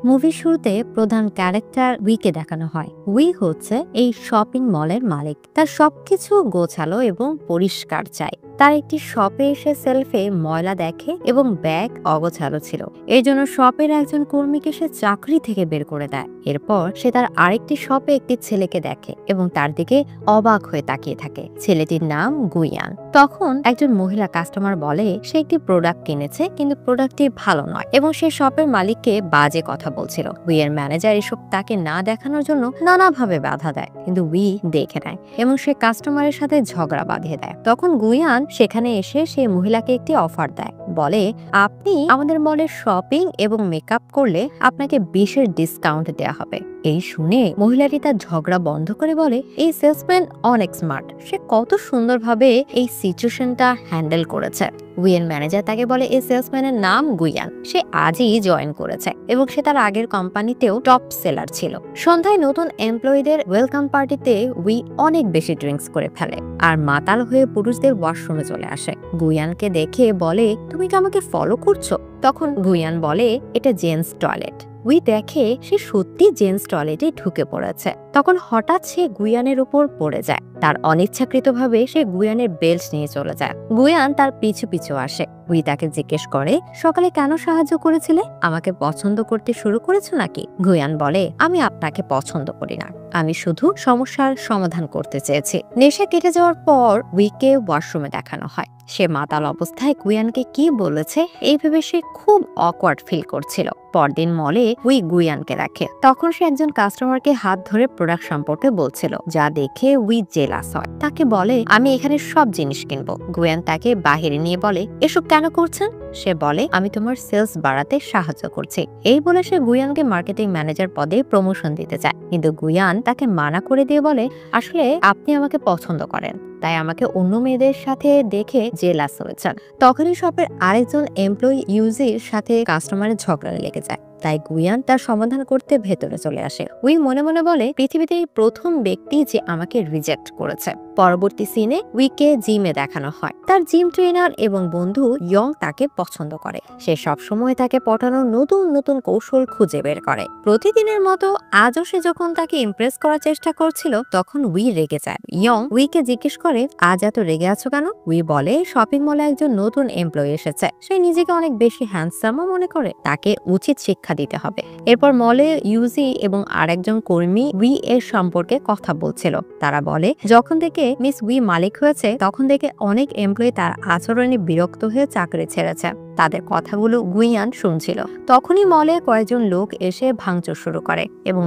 মুভির শুরুতে প্রধান ক্যারেক্টার উইকে দেখানো হয়। উই হচ্ছে এই শপিং মলের মালিক। তার সবকিছু গোছালো এবং পরিষ্কার চাই। তার একটি শপে এসে সেলফে ময়লা দেখে এবং ব্যাগ অগোছালো ছিল। এর জন্য শপের একজন কর্মীকে সে চাকরি থেকে বের করে দেয়। এরপর সে তার আরেকটি শপে একটি ছেলেকে দেখে এবং তার দিকে অবাক হয়ে তাকিয়ে থাকে। ছেলেটির নাম গুইয়ান। তখন একজন মহিলা কাস্টমার বলে সে একটি প্রোডাক্ট কিনেছে, কিন্তু প্রোডাক্টটি ভালো নয় এবং সে শপের মালিককে বাজে কথা বলছিল। উইয়ের ম্যানেজার এসব তাকে না দেখানোর জন্য নানাভাবে বাধা দেয়, কিন্তু উই দেখে নেয় এবং সে কাস্টমারের সাথে ঝগড়া বাঁধিয়ে দেয়। তখন গুইয়ান সেখানে এসে সেই মহিলাকে একটি অফার দেয়, বলে আপনি আমাদের মলে শপিং এবং মেকআপ করলে আপনাকে বিশেষ ডিসকাউন্ট দেওয়া হবে। এই শুনে মহিলাটি তার ঝগড়া বন্ধ করে বলে এই সেলসম্যান অনেক স্মার্ট, সে কত সুন্দরভাবে এই সিচুয়েশনটা হ্যান্ডেল করেছে। উইয়ের ম্যানেজার তাকে বলে এই সেলসম্যানের নাম গুইয়ান, সে আজই জয়েন করেছে এবং সে তার আগের কোম্পানিতেও টপ সেলার ছিল। সন্ধ্যায় নতুন এমপ্লয়ীদের ওয়েলকাম পার্টিতে উই অনেক বেশি ড্রিঙ্কস করে ফেলে আর মাতাল হয়ে পুরুষদের ওয়াশরুমে চলে আসে। গুইয়ানকে দেখে বলে তুমি কি আমাকে ফলো করছো? তখন গুইয়ান বলে এটা জেন্টস টয়লেট। উই দেখে সে সত্যি জেন্টস টয়লেটে ঢুকে পড়েছে। তখন হঠাৎ সে গুইয়ানের উপর পড়ে যায়। তার অনিচ্ছাকৃতভাবে সে গুইয়ানের বেল্ট নিয়ে চলে যায়। গুইয়ান তার পিছু পিছু আসে। উই তাকে জিজ্ঞেস করে সকালে কেন সাহায্য করেছিলে? আমাকে পছন্দ করতে শুরু করেছো নাকি? গুইয়ান বলে আমি আপনাকে পছন্দ করি না, আমি শুধু সমস্যার সমাধান করতে চেয়েছি। নেশা কেটে যাওয়ার পর উইকে ওয়াশরুমে দেখানো হয়। সে মাতাল অবস্থায় গুইয়ানকে কি বলেছে এই ভেবে সে খুব অকওয়ার্ড ফিল করছিল। পরদিন মলে উই গুইয়ানকে দেখে। তখন সে একজন কাস্টমারকে হাত ধরে প্রোডাক্ট সম্পর্কে বলছিল, যা দেখে উই জেলাস হয়। তাকে বলে আমি এখানে সব জিনিস কিনবো। গুইয়ান তাকে বাহিরে নিয়ে বলে এসব কেন করছেন? সে বলে আমি তোমার সেলস বাড়াতে সাহায্য করছি। এই বলে সে গুইয়ানকে মার্কেটিং ম্যানেজার পদে প্রমোশন দিতে চায়, কিন্তু গুইয়ান তাকে মানা করে দিয়ে বলে আসলে আপনি আমাকে পছন্দ করেন, তাই আমাকে অন্য মেয়েদের সাথে দেখে জেলাস হয়েছেন। তখনই শপের আরেকজন এমপ্লয়ি ইউজির সাথে কাস্টমারের ঝগড়া লেগে যায়। তাই গুইয়ান তার সমাধান করতে ভেতরে চলে আসে। উই মনে মনে বলে পৃথিবীতে এই প্রথম ব্যক্তি যে আমাকে রিজেক্ট করেছে। পরবর্তী সিনে উইকে জিমে দেখানো হয়। তার জিম ট্রেনার এবং বন্ধু ইয়ং তাকে পছন্দ করে। সে সবসময় তাকে পটানোর নতুন নতুন কৌশল খুঁজে বের করে। প্রতিদিনের মতো আজও সে যখন তাকে ইমপ্রেস করার চেষ্টা করছিল, তখন উই রেগে যায়। ইয়ং উইকে জিজ্ঞেস করে আজ এত রেগে আছো কেন? উই বলে শপিং মলে একজন নতুন এমপ্লয়ি এসেছে, সে নিজেকে অনেক বেশি হ্যান্ডসামও মনে করে, তাকে উচিত শিক্ষা দিতে হবে। এরপর মলে ইউজি এবং আরেকজন কর্মী উই এর সম্পর্কে কথা বলছিল। তারা বলে যখন থেকে মিস উই মালিক হয়েছে তখন থেকে অনেক এমপ্লয়ি তার আচরণে বিরক্ত হয়ে চাকরি ছেড়েছে। তাদের কথাগুলো গুইয়ান শুনছিল। তখনই মলে কয়েকজন লোক এসে ভাঙচুর শুরু করে এবং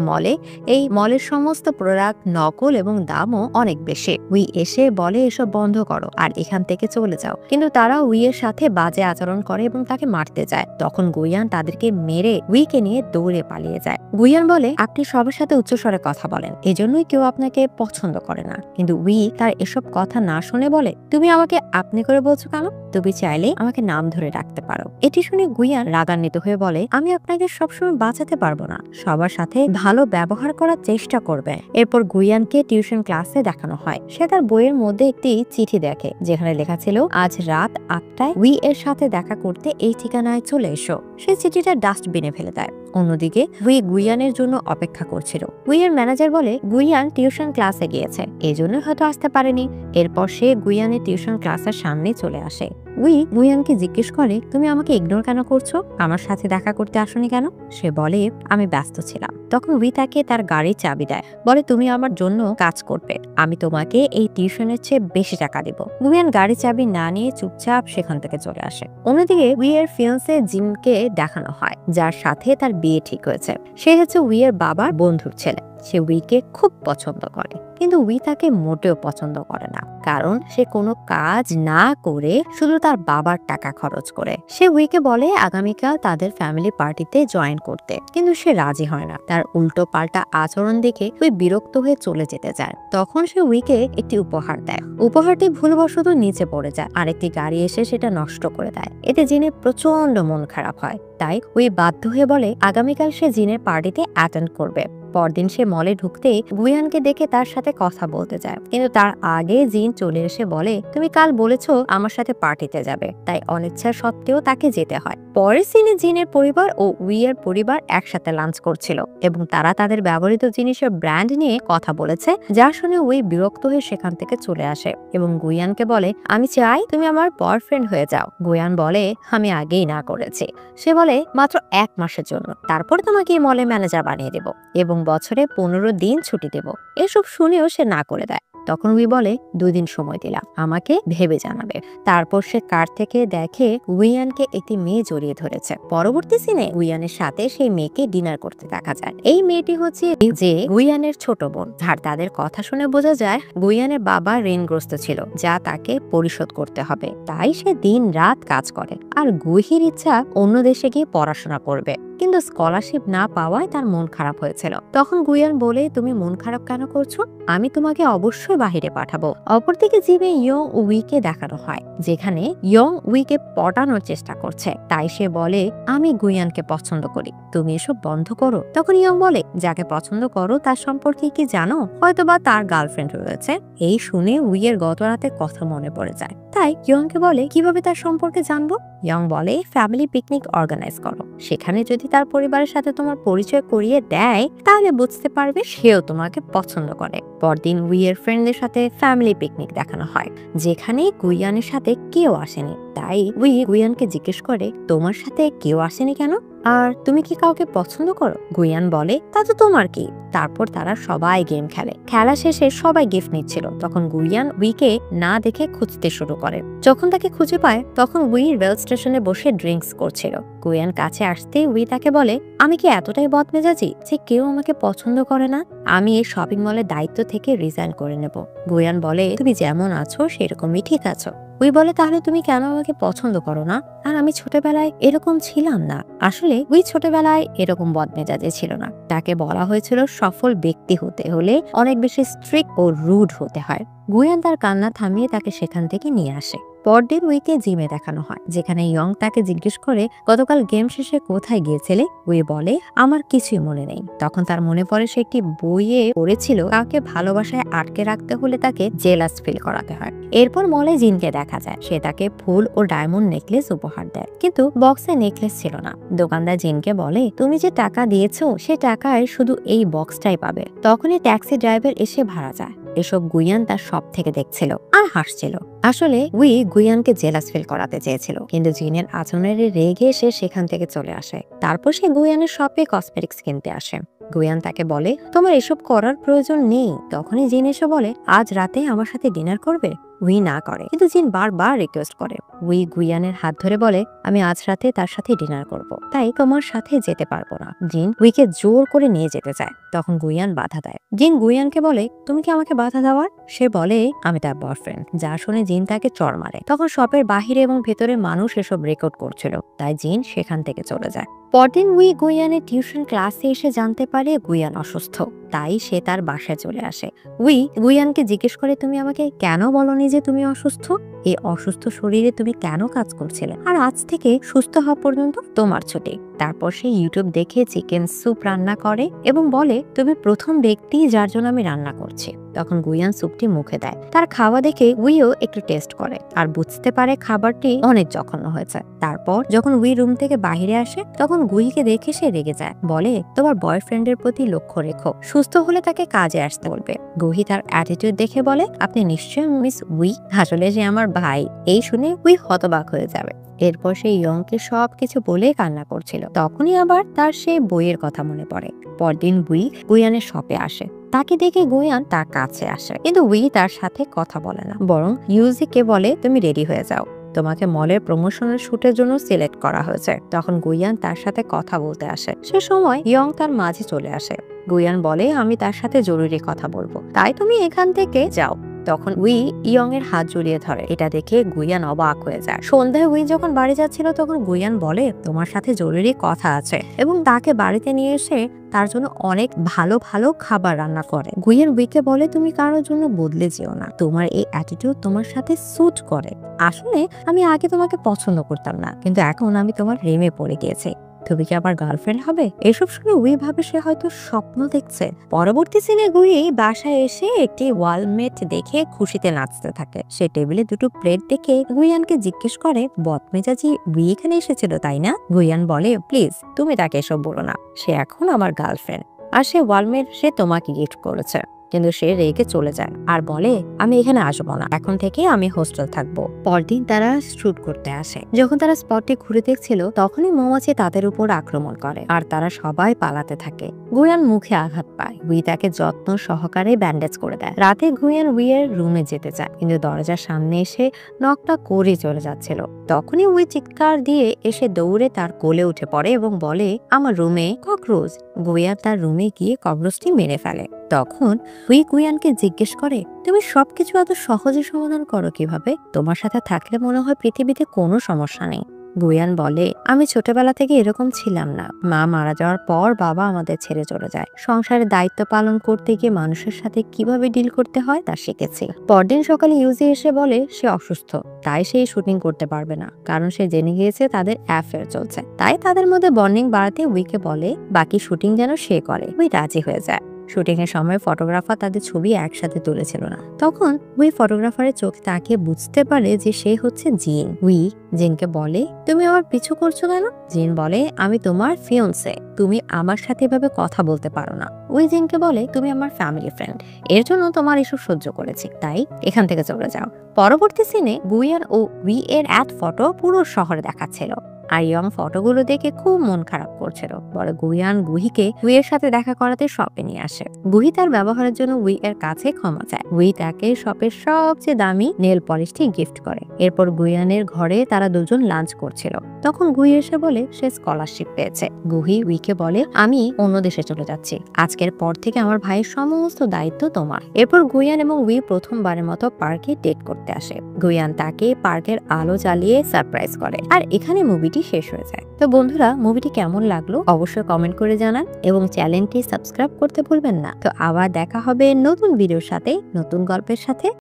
মলের সমস্ত প্রোডাক্ট নকল এবং দামও অনেক বেশি। উই এসে বলে এসব বন্ধ করো আর এখান থেকে চলে যাও, কিন্তু তারা উইয়ের সাথে বাজে আচরণ করে এবং তাকে মারতে যায়। তখন গুইয়ান তাদেরকে মেরে উইকে নিয়ে দৌড়ে পালিয়ে যায়। গুইয়ান বলে আপনি সবার সাথে উচ্চস্বরে কথা বলেন, এজন্যই কেউ আপনাকে পছন্দ করে না। কিন্তু উই তার এসব কথা না শুনে বলে তুমি আমাকে আপনি করে বলছো কেন? তুমি চাইলে আমাকে নাম ধরে রাখতে পারো। এটি শুনে গুইয়ান রাগান্বিত হয়ে বলে আমি আপনাকে সবসময় বাঁচাতে পারবো না, সবার সাথে ভালো ব্যবহার করার চেষ্টা করবে। এরপর গুইয়ানকে টিউশন ক্লাসে দেখানো হয়। সে তার বইয়ের মধ্যে একটি চিঠি দেখে যেখানে লেখা ছিল আজ রাত 8টায় উই এর সাথে দেখা করতে এই ঠিকানায় চলে এসো। সে চিঠিটা ডাস্টবিনে ফেলে দেয়। অন্যদিকে উই গুইয়ানের জন্য অপেক্ষা করছিল। উইয়ের ম্যানেজার বলে গুইয়ান টিউশন ক্লাসে গিয়েছে, এই জন্য হয়তো আসতে পারেনি। এরপর সে গুইয়ানের টিউশন ক্লাসের সামনে চলে আসে। উই গুইয়ানকে জিজ্ঞেস করে তুমি আমাকে ইগনোর কেন করছো? আমার সাথে দেখা করতে আসোনি কেন? সে বলে আমি ব্যস্ত ছিলাম। তখন উই তাকে তার গাড়ির চাবি দেয়, বলে তুমি আমার জন্য কাজ করবে, আমি তোমাকে এই টিউশনের চেয়ে বেশি টাকা দিব। গুইয়ান গাড়ির চাবি না নিয়ে চুপচাপ সেখান থেকে চলে আসে। অন্যদিকে উইয়ের ফিয়ান্সে জিমকে দেখানো হয়, যার সাথে তার বিয়ে ঠিক হয়েছে। সে হচ্ছে উইয়ের বাবার বন্ধুর ছেলে। সে উইকে খুব পছন্দ করে, কিন্তু উই তাকে মোটেও পছন্দ করে না, কারণ সে কোনো কাজ না করে শুধু তার বাবার টাকা খরচ করে। সে উইকে বলে আগামীকাল তাদের ফ্যামিলি পার্টিতে জয়েন করতে, কিন্তু সে রাজি হয় না। তার উল্টো পাল্টা আচরণ দেখে উই বিরক্ত হয়ে চলে যেতে চায়। তখন সে উইকে একটি উপহার দেয়। উপহারটি ভুলবশত নিচে পড়ে যায়, আরেকটি গাড়ি এসে সেটা নষ্ট করে দেয়। এতে জিনের প্রচন্ড মন খারাপ হয়। তাই উই বাধ্য হয়ে বলে আগামীকাল সে জিনের পার্টিতে অ্যাটেন্ড করবে। পরদিন সে মলে ঢুকতে গুয়ানকে দেখে তার সাথে কথা বলতে যায়, কিন্তু তার আগে জিন চলে এসে বলে তুমি কাল বলেছো আমার সাথে পার্টিতে যাবে, তাই অনিচ্ছা সত্ত্বেও তাকে যেতে হয়। পরের সিনে জিনের পরিবার ও উইয়ের পরিবার একসাথে লাঞ্চ করছিল এবং তারা তাদের ব্যবহৃত জিনিসের ব্র্যান্ড নিয়ে কথা বলেছে, যা শুনে উই বিরক্ত হয়ে সেখান থেকে চলে আসে এবং গুয়ানকে বলে আমি চাই তুমি আমার বয়ফ্রেন্ড হয়ে যাও। গুয়ান বলে আমি আগেই না করেছি। সে বলে মাত্র 1 মাসের জন্য, তারপর তোমাকে এই মলে ম্যানেজার বানিয়ে দেব এবং বছরে 15 দিন ছুটি দেব। এসব শুনেও সে না করে দেয়। তখন উই বলে 2 দিন সময় দিলাম, আমাকে ভেবে জানাবে। তারপর সে কার থেকে দেখে উইয়ানকে একটি মেয়ে জড়িয়ে ধরেছে। পরবর্তী সিনে উইয়ানের সাথে সেই মেয়েকে ডিনার করতে দেখা যায়। এই মেয়েটি হচ্ছে যে গুইয়ানের ছোট বোন, আর তাদের কথা শুনে বোঝা যায় গুইয়ানের বাবা ঋণগ্রস্ত ছিল, যা তাকে পরিশোধ করতে হবে। তাই সে দিন রাত কাজ করে। আর গুহির ইচ্ছা অন্য দেশে গিয়ে পড়াশোনা করবে, কিন্তু স্কলারশিপ না পাওয়ায় তার মন খারাপ হয়েছিল। তখন গুয়ান বলে তুমি মন খারাপ কেন করছো, আমি তোমাকে অবশ্যই বাহিরে পাঠাবো। অপরদিকে জিমে ইয়ং উইকে দেখানো হয়, যেখানে ইয়ং উইকে পটানোর চেষ্টা করছে। তাই সে বলে আমি গুয়ানকে পছন্দ করি, তুমি এসব বন্ধ করো। তখন ইয়ং বলে যাকে পছন্দ করো তার সম্পর্কে কি জানো, হয়তোবা তার গার্লফ্রেন্ড রয়েছে। এই শুনে উইয়ের গত রাতের কথা মনে পড়ে যায়। তাই ইয়ংকে বলে কিভাবে তার সম্পর্কে জানবো। ইয়ং বলে ফ্যামিলি পিকনিক অর্গানাইজ করো, সেখানে যদি তার পরিবারের সাথে তোমার পরিচয় করিয়ে দেয় তাহলে বুঝতে পারবে সেও তোমাকে পছন্দ করে। পরদিন উইয়ের ফ্রেন্ডদের সাথে ফ্যামিলি পিকনিক দেখানো হয়, যেখানে গুইয়ানের সাথে কেউ আসেনি। তাই উই গুইয়ানকে জিজ্ঞেস করে তোমার সাথে কেউ আসেনি কেন, আর তুমি কি কাউকে পছন্দ করো। গুইয়ান বলে তা তো তোমার কি। তারপর তারা সবাই গেম খেলে। খেলা শেষে সবাই গিফট নিচ্ছিল। তখন গুইয়ান উইকে না দেখে খুঁজতে শুরু করে। যখন তাকে খুঁজে পায় তখন উই রেল স্টেশনে বসে ড্রিঙ্কস করছিল। গুইয়ান কাছে আসতে উই তাকে বলে আমি কি এতটাই বদমেজাজি যে কেউ আমাকে পছন্দ করে না, আমি এই শপিং মলের দায়িত্ব থেকে রিজাইন করে নেব। গুইয়ান বলে তুমি যেমন আছো সেরকমই ঠিক আছো। উই বলে তাহলে তুমি কেন আমাকে পছন্দ করো না, আর আমি ছোটবেলায় এরকম ছিলাম না। আসলে উই ছোটবেলায় এরকম বদমেজাজে ছিল না। তাকে বলা হয়েছিল সফল ব্যক্তি হতে হলে অনেক বেশি স্ট্রিক্ট ও রুড হতে হয়। গুয়ান তার কান্না থামিয়ে তাকে সেখান থেকে নিয়ে আসে। পরদিন উইকে জিমে দেখানো হয়, যেখানে ইয়ং তাকে জিজ্ঞেস করে গতকাল গেম শেষে কোথায় গিয়েছিলে। উই বলে আমার কিছুই মনে নেই। তখন তার মনে পড়ে সে একটি বইয়ে পড়েছিল কাউকে ভালোবাসায় আটকে রাখতে হলে তাকে জেলাস ফিল করাতে হয়। এরপর মলে জিনকে দেখা যায়, সে তাকে ফুল ও ডায়মন্ড নেকলেস উপহার দেয়, কিন্তু বক্সে নেকলেস ছিল না। দোকানদার জিনকে বলে তুমি যে টাকা দিয়েছো সে টাকায় শুধু এই বক্সটাই পাবে। তখনই ট্যাক্সি ড্রাইভার এসে ভাড়া যায়। এসব গুইয়ান তার সব থেকে দেখছিল আর হাসছিল। আসলে উই গুইয়ানকে জেলাস ফিল করাতে চেয়েছিল, কিন্তু জিনের আচরণের রেগে এসে সেখান থেকে চলে আসে। তারপর সে গুইয়ানের শপে কসমেটিক্স কিনতে আসে। গুইয়ান তাকে বলে তোমার এসব করার প্রয়োজন নেই। তখনই জিন এসে বলে আজ রাতে আমার সাথে ডিনার করবে। উই না করে, কিন্তু জিন বারবার রিকোয়েস্ট করে। উই গুইয়ানের হাত ধরে বলে আমি আজ রাতে তার সাথে ডিনার করব, তাই তোমার সাথে যেতে পারবো না। জিন উইকে জোর করে নিয়ে যেতে চায়, তখন গুইয়ান বাধা দেয়। জিন গুইয়ানকে বলে তুমি কি আমাকে বাধা দেওয়ার। সে বলে আমি তার বয়ফ্রেন্ড, যা শুনে জিন তাকে চড় মারে। তখন শপের বাহিরে এবং ভেতরে মানুষ এসব রেকর্ড করছিল, তাই জিন সেখান থেকে চলে যায়। পরদিন উই গুইয়ানের টিউশন ক্লাসে এসে জানতে পারে গুইয়ান অসুস্থ, তাই সে তার বাসায় চলে আসে। উই গুইয়ানকে জিজ্ঞেস করে তুমি আমাকে কেন বলনি যে তুমি অসুস্থ, এই অসুস্থ শরীরে তুমি কেন কাজ করছিলে, আর আজ থেকে সুস্থ হওয়া পর্যন্ত তোমার ছুটি। তারপর সে ইউটিউব দেখে চিকেন স্যুপ রান্না করে এবং বলে তুমি প্রথম ব্যক্তি যার জন্য আমি রান্না করছি। তখন গুইয়ান স্যুপটি মুখে দেয়। তার খাওয়া দেখে উইও একটু টেস্ট করে আর বুঝতে পারে খাবারটি অনেক জঘন্য হয়েছে। তারপর যখন উই রুম থেকে বাহিরে আসে তখন গুইকে দেখে সে রেগে যায়, বলে তোমার বয়ফ্রেন্ডের প্রতি লক্ষ্য রেখো, সুস্থ হলে তাকে কাজে আসতে বলবে। গুহি তার অ্যাটিটিউড দেখে বলে আপনি নিশ্চয়ই মিস উই, আসলে সে আমার ভাই। এই শুনে উই হতবাক হয়ে যাবে। এরপর সে ইয়ংকে সবকিছু বলে কান্না করছিল। তখনই আবার তার সেই বইয়ের কথা মনে পড়ে। পরদিন উই গুইয়ানের শপে আসে। তাকে দেখে গুইয়ান তার কাছে আসে, কিন্তু উই তার সাথে কথা বলে না, বরং ইউজিকে বলে তুমি রেডি হয়ে যাও, তোমাকে মলের প্রমোশনের শুটের জন্য সিলেক্ট করা হয়েছে। তখন গুইয়ান তার সাথে কথা বলতে আসে। সে সময় ইয়ং তার মাঝে চলে আসে। গুইয়ান বলে আমি তার সাথে জরুরি কথা বলবো, তাই তুমি এখান থেকে যাও। তখন উই ইয়ং এর হাত জড়িয়ে ধরে। এটা দেখে গুইয়ান অবাক হয়ে যায়। সন্ধ্যায় উই যখন বাড়ি যাচ্ছিল তখন গুইয়ান বলে তোমার সাথে জরুরি কথা আছে, এবং তাকে বাড়িতে নিয়ে এসে তার জন্য অনেক ভালো ভালো খাবার রান্না করে। গুইয়ান উইকে বলে তুমি কারোর জন্য বদলে যেও না, তোমার এই অ্যাটিটিউড তোমার সাথে স্যুট করে। আসলে আমি আগে তোমাকে পছন্দ করতাম না, কিন্তু এখন আমি তোমার প্রেমে পড়ে গিয়েছি। তুমি কি আমার গার্লফ্রেন্ড হবে? এসব শুনে উই ভাবে সে হয়তো স্বপ্ন দেখছে। পরবর্তী সিনে গুই বাসায় এসে একটি ওয়ালমেট দেখে খুশিতে নাচতে থাকে। সে টেবিলে দুটো প্লেট দেখে গুইয়ানকে জিজ্ঞেস করে, বদমেজাজি উই এখানে এসেছিল তাই না? গুইয়ান বলে, প্লিজ তুমি তাকে এসব বলো না, সে এখন আমার গার্লফ্রেন্ড আর সে ওয়ালমেট সে তোমাকে গিফট করেছে। কিন্তু সে রেগে চলে যায় আর বলে, আমি এখানে আসবো না, এখন থেকে আমি হোস্টেল থাকবো। পরদিন তারা শুট করতে আসে। যখন তারা স্পটটি ঘুরে দেখছিল তখনই মৌমাছি তাদের উপর আক্রমণ করে আর তারা সবাই পালাতে থাকে। গুয়ান মুখে আঘাত পায়। উই তাকে যত্ন সহকারে ব্যান্ডেজ করে দেয়। রাতে গুয়ান উইয়ের রুমে যেতে চায়, কিন্তু দরজার সামনে এসে নকটা করে চলে যাচ্ছিল। তখনই উই চিৎকার দিয়ে এসে দৌড়ে তার কোলে উঠে পড়ে এবং বলে, আমার রুমে ককরোচ। গুয়ান তার রুমে গিয়ে ককরোচটি মেরে ফেলে। তখন উই গুয়ানকে জিজ্ঞেস করে, তুমি সবকিছু এত সহজে সমাধান করো কিভাবে? তোমার সাথে থাকলে মনে হয় পৃথিবীতে কোনো সমস্যা নেই। গুয়ান বলে, আমি ছোটবেলা থেকে এরকম ছিলাম না। মা মারা যাওয়ার পর বাবা আমাদের ছেড়ে চলে যায়। সংসারের দায়িত্ব পালন করতে গিয়ে মানুষের সাথে কিভাবে ডিল করতে হয় তা শিখেছি। পরদিন সকালে ইউজি এসে বলে সে অসুস্থ, তাই সে শুটিং করতে পারবে না, কারণ সে জেনে গিয়েছে তাদের অ্যাফেয়ার চলছে। তাই তাদের মধ্যে বন্ডিং বাড়াতে উইকে বলে বাকি শুটিং যেন সে করে। উই রাজি হয়ে যায়। শুটিং এর সময় ফটোগ্রাফার তাদের ছবি একসাথে তুলেছিল না। তখন উই ফটোগ্রাফারের চোখে তাকিয়ে বুঝতে পারে যে সে হচ্ছে জিন। উই জিনকে বলে, তুমি আমার পিছু করছো কেন? জিন বলে, আমি তোমার ফিয়ন্সে, তুমি আমার সাথে এভাবে কথা বলতে পারো না। উই জিনকে বলে, তুমি আমার ফ্যামিলি ফ্রেন্ড, এর জন্য তোমার এসব সহ্য করেছি, তাই এখান থেকে চলে যাও। পরবর্তী সিনে গুইয়ান ও উই এর অ্যাড ফটো পুরো শহরে দেখাচ্ছিল। আর ইয়ং ফটোগুলো দেখে খুব মন খারাপ করছিল। পরে গুইয়ান গুহিকে উই এর সাথে দেখা করাতে শপে নিয়ে আসে। গুহি তার ব্যবহারের জন্য উই এর কাছে ক্ষমা চায়। উই তাকে শপের সবচেয়ে দামি নেল পলিশটি গিফট করে। এরপর গুইয়ানের ঘরে তারা দুজন লাঞ্চ করছিল। তখন গুহি এসে বলে সে স্কলারশিপ পেয়েছে। গুহি উইকে বলে, আমি অন্য দেশে চলে যাচ্ছি, আজকের পর থেকে আমার ভাইয়ের সমস্ত দায়িত্ব তোমার। এরপর গুইয়ান এবং উই প্রথমবারের মতো পার্কে ডেট করতে আসে। গুইয়ান তাকে পার্কের আলো জ্বালিয়ে সারপ্রাইজ করে। আর এখানে মুভিটি শেষ হয়ে যায়। তো বন্ধুরা, মুভিটি কেমন লাগলো অবশ্যই কমেন্ট করে জানান এবং চ্যানেলটি সাবস্ক্রাইব করতে ভুলবেন না। তো আবার দেখা হবে নতুন ভিডিওর সাথে, নতুন গল্পের সাথে।